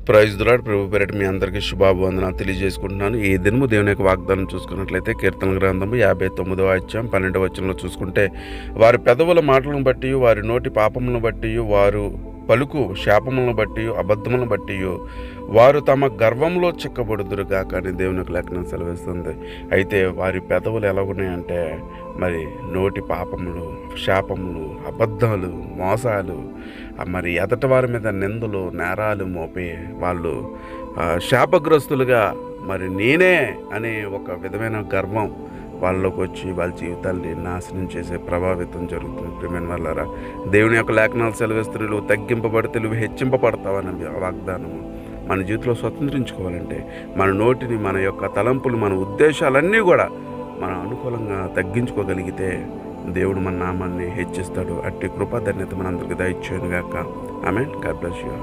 Praise the lord. ప్రభు పేరిట మీ అందరికీ శుభాభివందనాలు తెలియజేసుకుంటున్నాను. ఈ దినము దేవుని యొక్క వాగ్దానం చూసుకున్నట్లయితే కీర్తన గ్రంథము 59వ అధ్యాయం 12వ వచనంలో చూసుకుంటే, వారి పెదవుల మాటలను బట్టి, వారి నోటి పాపములను బట్టి, వారు పలుకు శాపములను బట్టి, అబద్ధములను బట్టి వారు తమ గర్వంలో చిక్కబడుదురుగా కానీ దేవుని యొక్క లేఖనం సెలవిస్తుంది. అయితే వారి పెదవులు ఎలా ఉన్నాయంటే, మరి నోటి పాపములు, శాపములు, అబద్ధాలు, మోసాలు, మరి ఎదటి వారి మీద నిందలు, నేరాలు మోపి వాళ్ళు శాపగ్రస్తులుగా మరి నేనే అనే ఒక విధమైన గర్వం వాళ్ళలోకి వచ్చి వాళ్ళ జీవితాల్ని నాశనం చేసే ప్రభావితం జరుగుతుంది. ప్రియమైన వాళ్ళారా, దేవుని యొక్క లేఖనాలు సెలవిస్తున్న నువ్వు తగ్గింపబడితే నువ్వు హెచ్చింపబడతావని వాగ్దానము మన జీవితంలో స్వతంత్రించుకోవాలంటే మన నోటిని, మన యొక్క తలంపులు, మన ఉద్దేశాలన్నీ కూడా మనం అనుకూలంగా తగ్గించుకోగలిగితే దేవుడు మన నామాన్ని హెచ్చిస్తాడు. అట్టి కృపాధన్యత మనందరికీ దయచేయును గాక. ఆమేన్. God bless you.